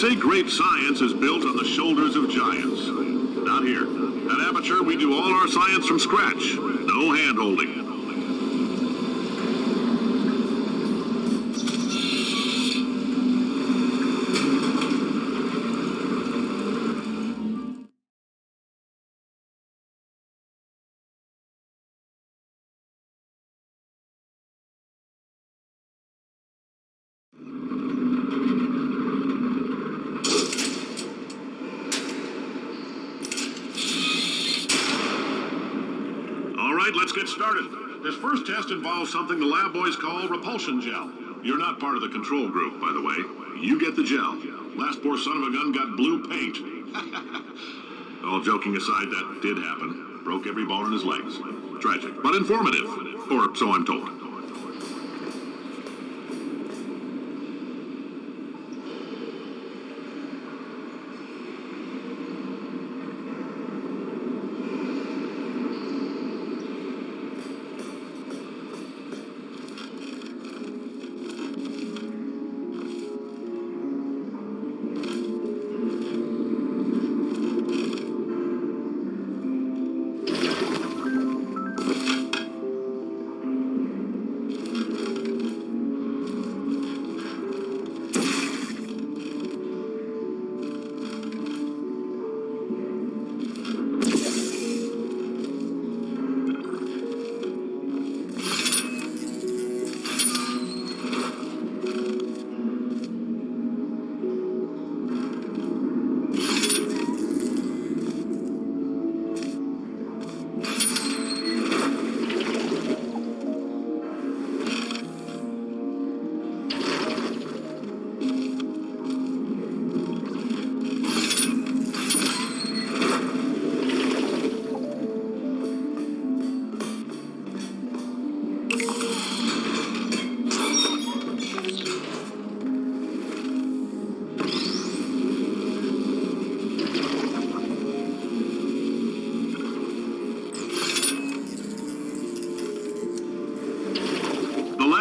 say great science is built on the shoulders of giants. Not here. At Aperture, we do all our science from scratch. No hand-holding. Let's get started. This first test involves something the lab boys call repulsion gel. You're not part of the control group, by the way. You get the gel. Last poor son of a gun got blue paint. All joking aside, that did happen. Broke every bone in his legs. Tragic, but informative. Or so I'm told.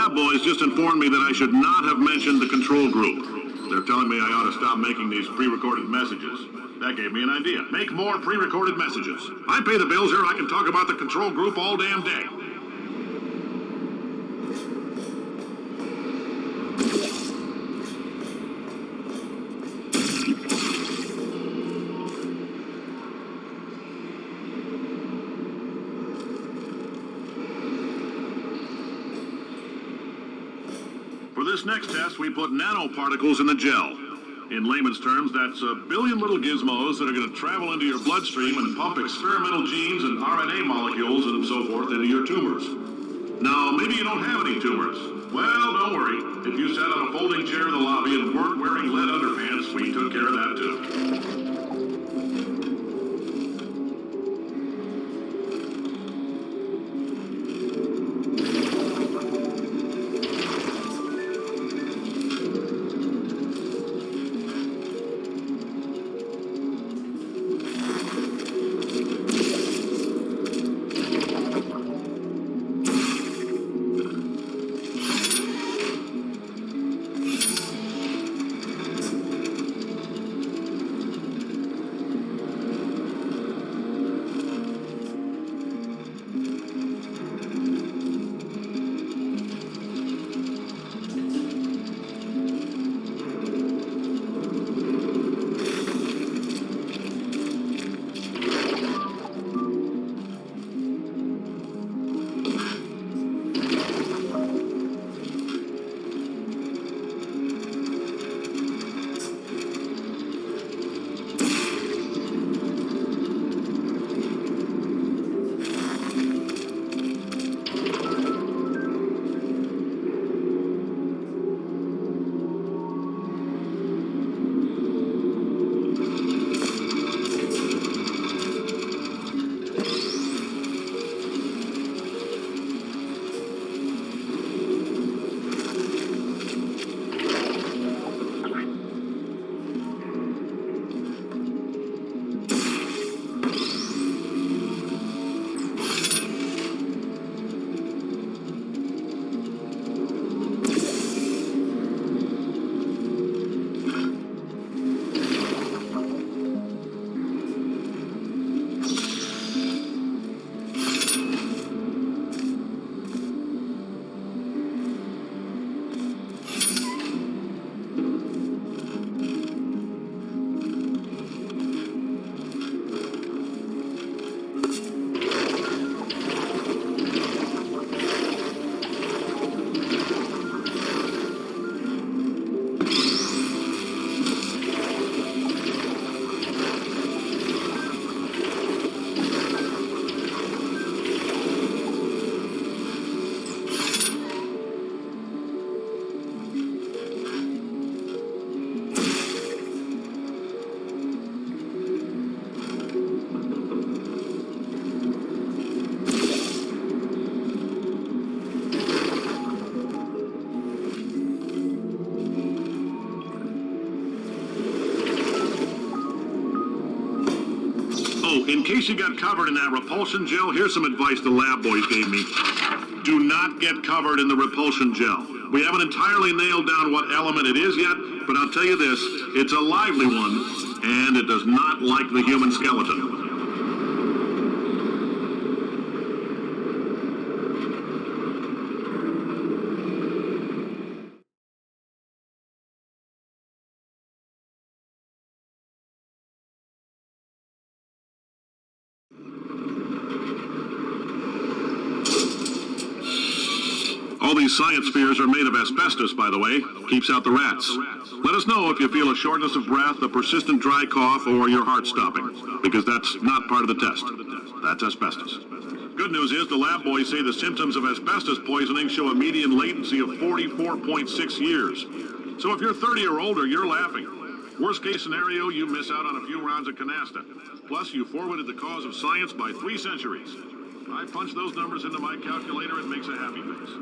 Boys just informed me that I should not have mentioned the control group. They're telling me I ought to stop making these pre-recorded messages. That gave me an idea. Make more pre-recorded messages. I pay the bills here, I can talk about the control group all damn day. For this next test, we put nanoparticles in the gel. In layman's terms, that's a billion little gizmos that are going to travel into your bloodstream and pump experimental genes and RNA molecules and so forth into your tumors. Now, maybe you don't have any tumors. Well, don't worry. If you sat on a folding chair in the lobby and weren't wearing lead underpants, we took care of that too. case you got covered in that repulsion gel, here's some advice the lab boys gave me. Do not get covered in the repulsion gel. We haven't entirely nailed down what element it is yet, but I'll tell you this, it's a lively one, and it does not like the human skeleton. All these science spheres are made of asbestos, by the way. Keeps out the rats. Let us know if you feel a shortness of breath, a persistent dry cough, or your heart stopping, because that's not part of the test. That's asbestos. Good news is the lab boys say the symptoms of asbestos poisoning show a median latency of 44.6 years. So if you're 30 or older, you're laughing. Worst case scenario, you miss out on a few rounds of canasta. Plus, you forwarded the cause of science by 3 centuries. I punch those numbers into my calculator, it makes a happy face.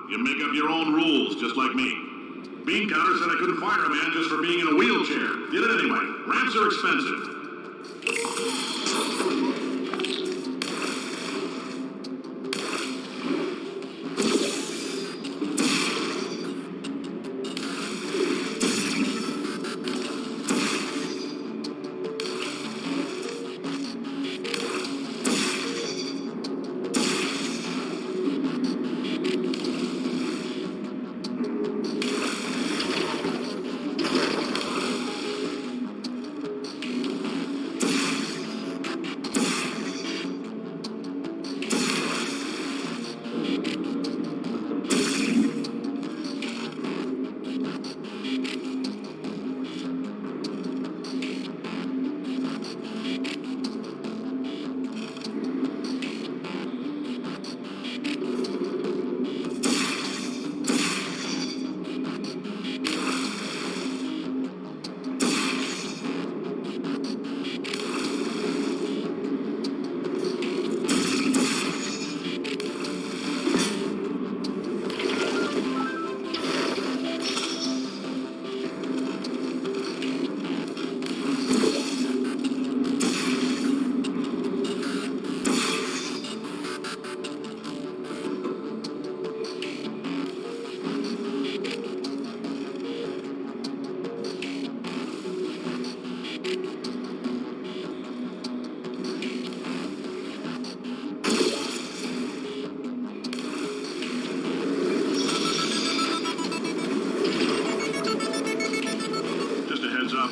You make up your own rules, just like me. Bean Counter said I couldn't fire a man just for being in a wheelchair. Did it anyway. Ramps are expensive.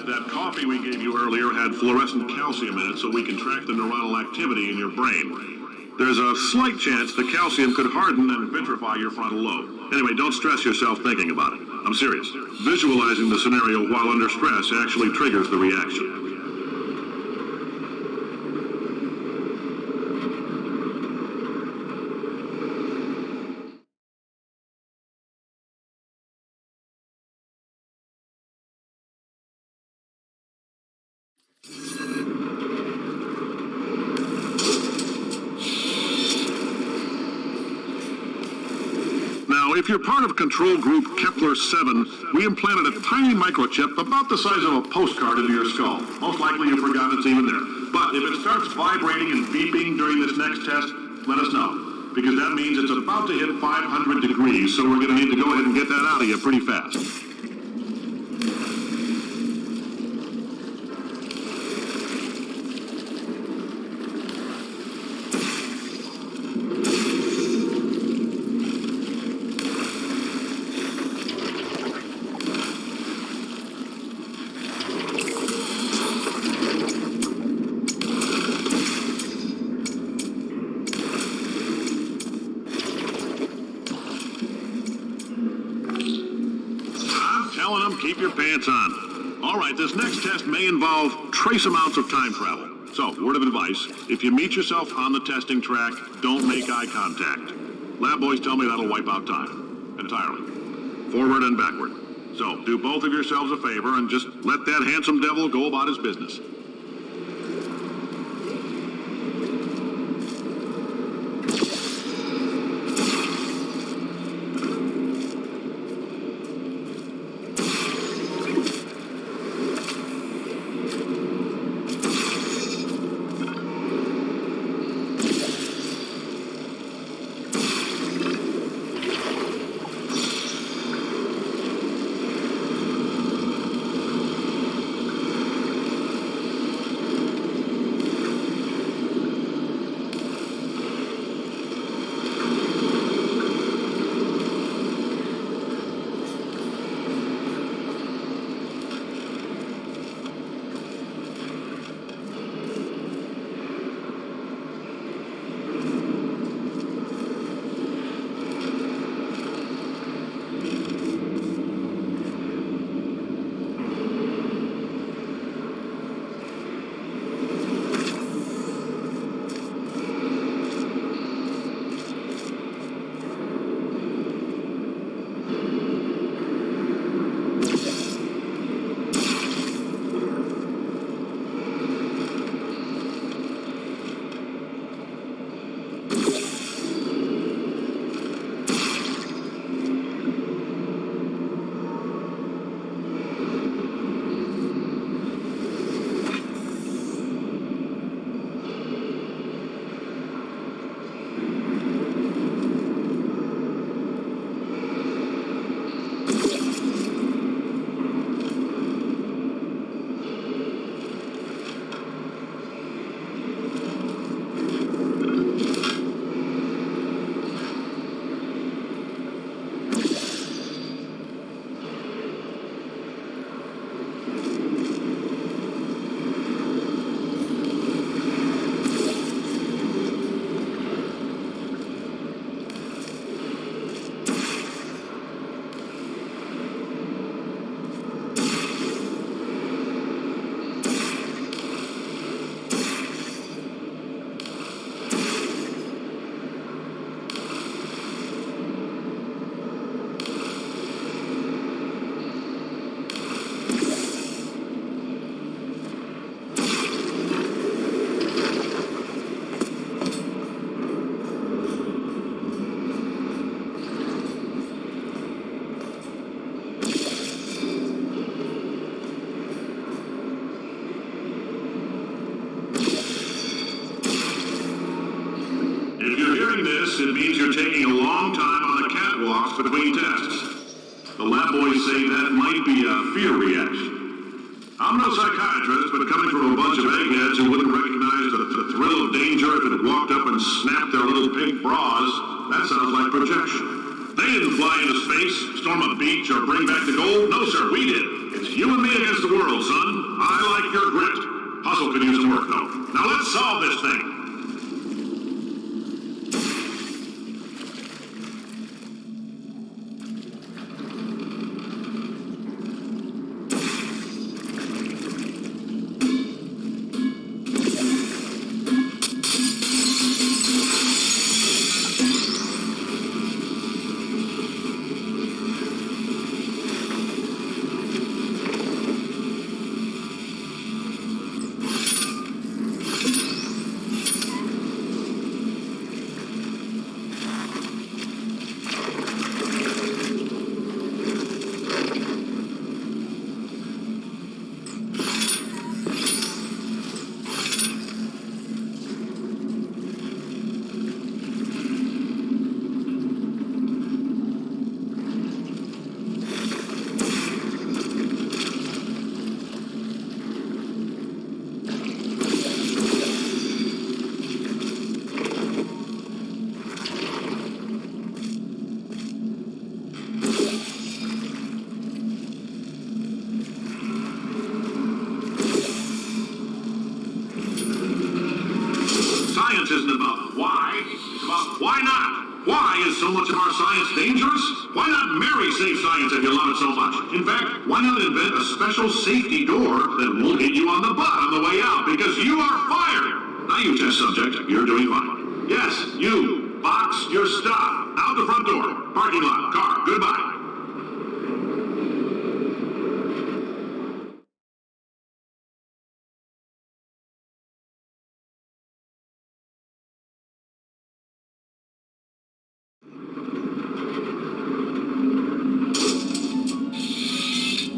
That coffee we gave you earlier had fluorescent calcium in it so we can track the neuronal activity in your brain. There's a slight chance the calcium could harden and vitrify your frontal lobe. Anyway, don't stress yourself thinking about it. I'm serious. Visualizing the scenario while under stress actually triggers the reaction. If you're part of control group Kepler-7, we implanted a tiny microchip about the size of a postcard into your skull. Most likely you've forgotten it's even there. But if it starts vibrating and beeping during this next test, let us know. Because that means it's about to hit 500 degrees, so we're going to need to go ahead and get that out of you pretty fast. your pants on. All right, this next test may involve trace amounts of time travel. So, word of advice, if you meet yourself on the testing track, don't make eye contact. Lab boys tell me that'll wipe out time. Entirely. Forward and backward. So, do both of yourselves a favor and just let that handsome devil go about his business. It means you're taking a long time on the catwalks between tests. The lab boys say that might be a fear reaction. I'm no psychiatrist, but coming from a bunch of eggheads who wouldn't recognize the thrill of danger if it walked up and snapped their little pink bras, that sounds like projection. They didn't fly into space, storm a beach, or bring back the gold. No, sir, we did. It's you and me against the world, son. I like your grit. Hustle could use some work, though. Now let's solve this thing. Isn't about why, it's about why not. Why is so much of our science dangerous? Why not marry safe science if you love it so much? In fact, why not invent a special safety door that won't hit you on the butt on the way out because you are fired? Now you test subject, you're doing fine. Yes, you. Box your stuff. Out the front door. Parking lot. Car. Goodbye.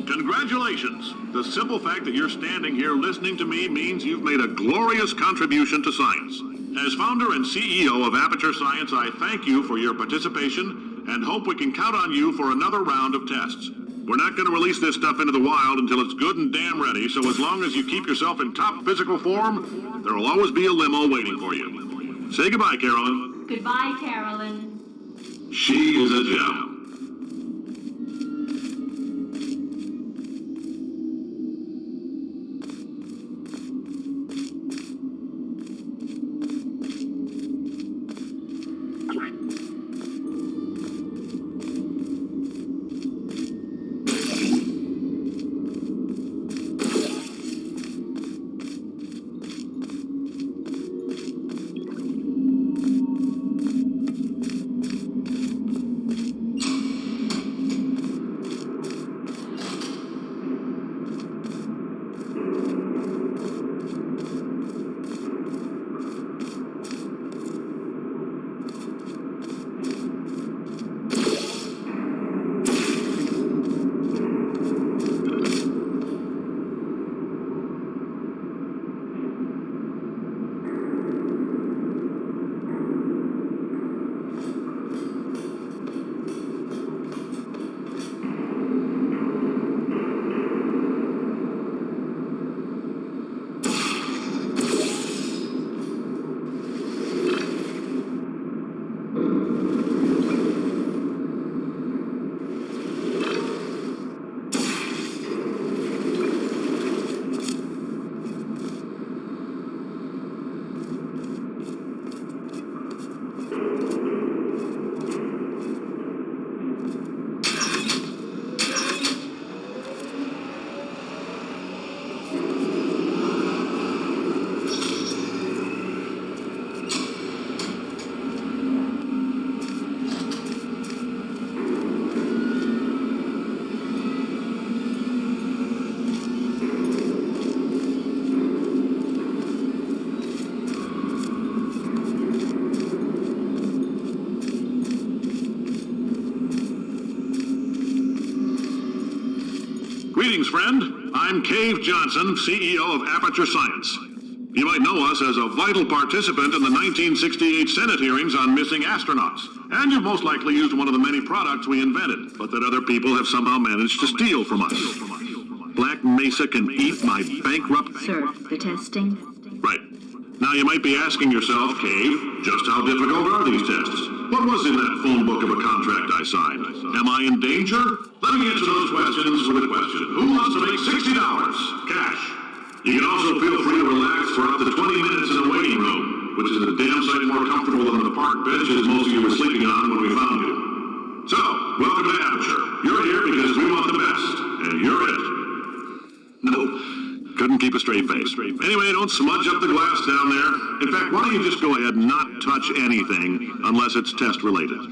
Congratulations. The simple fact that you're standing here listening to me means you've made a glorious contribution to science. As founder and CEO of Aperture Science, I thank you for your participation and hope we can count on you for another round of tests. We're not going to release this stuff into the wild until it's good and damn ready, so as long as you keep yourself in top physical form, there will always be a limo waiting for you. Say goodbye, Carolyn. Goodbye, Carolyn. She is a gem. Greetings, friend. I'm Cave Johnson, CEO of Aperture Science. You might know us as a vital participant in the 1968 Senate hearings on missing astronauts. And you've most likely used one of the many products we invented, but that other people have somehow managed to steal from us. Black Mesa can eat my bankrupt... Sir, the testing? Right. Now you might be asking yourself, Cave, just how difficult are these tests? What was in that phone book of a contract I signed? Am I in danger? Let me answer those questions with a question. Who wants to make $60 cash? You can also feel free to relax for up to 20 minutes in the waiting room, which is a damn sight more comfortable than the park benches most of you were sleeping on when we found you. So, welcome to Aperture. You're here because we want the best, and you're it. No, couldn't keep a straight face. Anyway, don't smudge up the glass down there. In fact, why don't you just go ahead and not touch anything unless it's test related.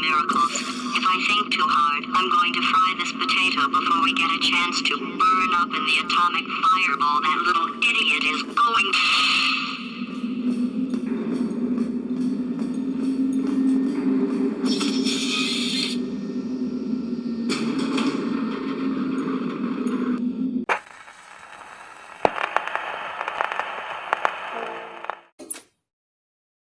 miracles. If I think too hard, I'm going to fry this potato before we get a chance to burn up in the atomic